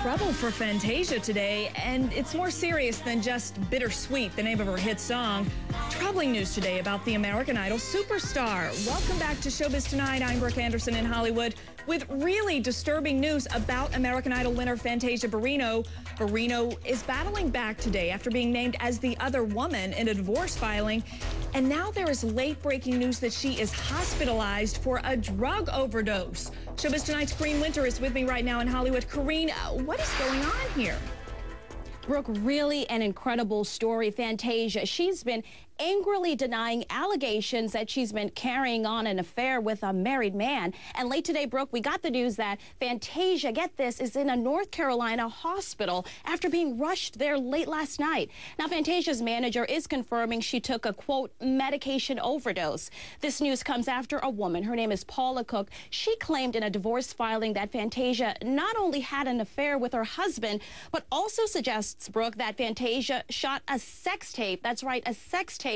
trouble for Fantasia today, and it's more serious than just bittersweet, the name of her hit song. Troubling news today about the American Idol superstar. Welcome back to Showbiz Tonight. I'm Brooke Anderson in Hollywood with really disturbing news about American Idol winner Fantasia Barrino. Barrino is battling back today after being named as the other woman in a divorce filing. And now there is late-breaking news that she is hospitalized for a drug overdose. Showbiz Tonight's Corrine Winter is with me right now in Hollywood. Corrine, what is going on here? Brooke, really an incredible story. Fantasia, she's been angrily denying allegations that she's been carrying on an affair with a married man. And late today, Brooke, we got the news that Fantasia, get this, is in a North Carolina hospital after being rushed there late last night. Now, Fantasia's manager is confirming she took a, quote, medication overdose. This news comes after a woman, her name is Paula Cook, she claimed in a divorce filing that Fantasia not only had an affair with her husband, but also suggests, Brooke, that Fantasia shot a sex tape. That's right, a sex tape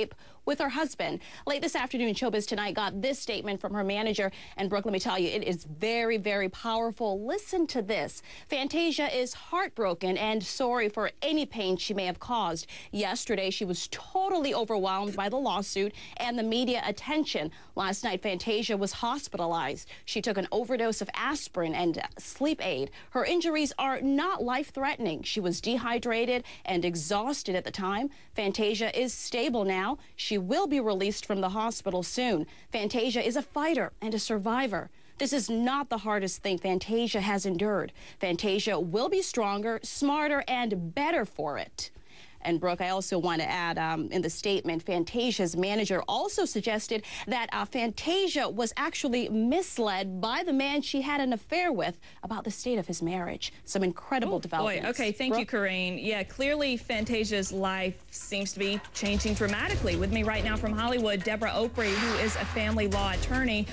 with her husband. Late this afternoon, Showbiz Tonight got this statement from her manager. And Brooke, let me tell you, it is very, very powerful. Listen to this. Fantasia is heartbroken and sorry for any pain she may have caused. Yesterday, she was totally overwhelmed by the lawsuit and the media attention. Last night, Fantasia was hospitalized. She took an overdose of aspirin and sleep aid. Her injuries are not life-threatening. She was dehydrated and exhausted at the time. Fantasia is stable now. She will be released from the hospital soon. Fantasia is a fighter and a survivor. This is not the hardest thing Fantasia has endured. Fantasia will be stronger, smarter, and better for it. And Brooke, I also want to add in the statement, Fantasia's manager also suggested that Fantasia was actually misled by the man she had an affair with about the state of his marriage. Some incredible developments. Boy, okay, thank you, Corrine. Yeah, clearly Fantasia's life seems to be changing dramatically. With me right now from Hollywood, Debra Opri, who is a family law attorney.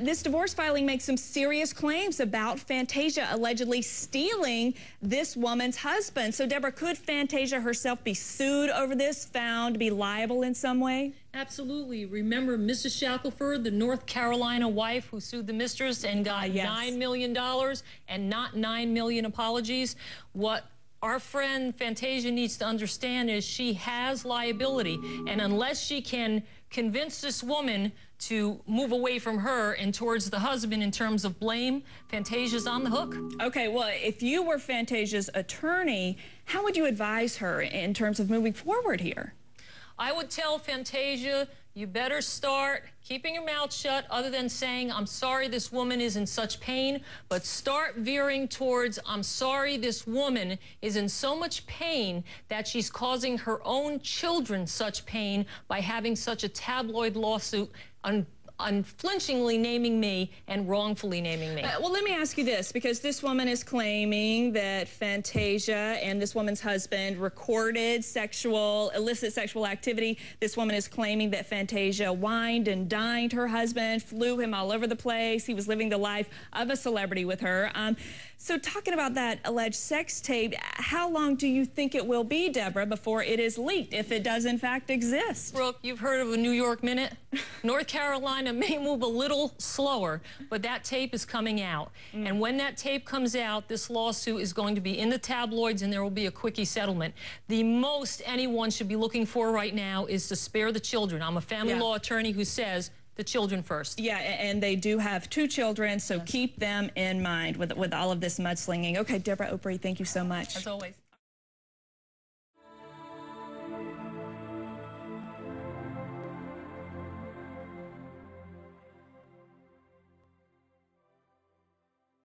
This divorce filing makes some serious claims about Fantasia allegedly stealing this woman's husband. So, Debra, could Fantasia herself be sued over this, found to be liable in some way? Absolutely. Remember Mrs. Shackelford, the North Carolina wife who sued the mistress and got yes. $9 million and not 9 million apologies? What our friend Fantasia needs to understand is she has liability, and unless she can convince this woman to move away from her and towards the husband in terms of blame, Fantasia's on the hook. Okay, well, if you were Fantasia's attorney, how would you advise her in terms of moving forward here? I would tell Fantasia, you better start keeping your mouth shut other than saying, I'm sorry this woman is in such pain, but start veering towards, I'm sorry this woman is in so much pain that she's causing her own children such pain by having such a tabloid lawsuit unflinchingly naming me and wrongfully naming me. Well, let me ask you this, because this woman is claiming that Fantasia and this woman's husband recorded illicit sexual activity. This woman is claiming that Fantasia wined and dined her husband, flew him all over the place. He was living the life of a celebrity with her. So talking about that alleged sex tape, how long do you think it will be, Debra, before it is leaked, if it does in fact exist? Brooke, you've heard of a New York minute? North Carolina may move a little slower, but that tape is coming out. And when that tape comes out, this lawsuit is going to be in the tabloids and there will be a quickie settlement. The most anyone should be looking for right now is to spare the children. I'm a family law attorney who says the children first. Yeah, and they do have 2 children, so keep them in mind with all of this mudslinging. Okay, Debra Opri, thank you so much. As always.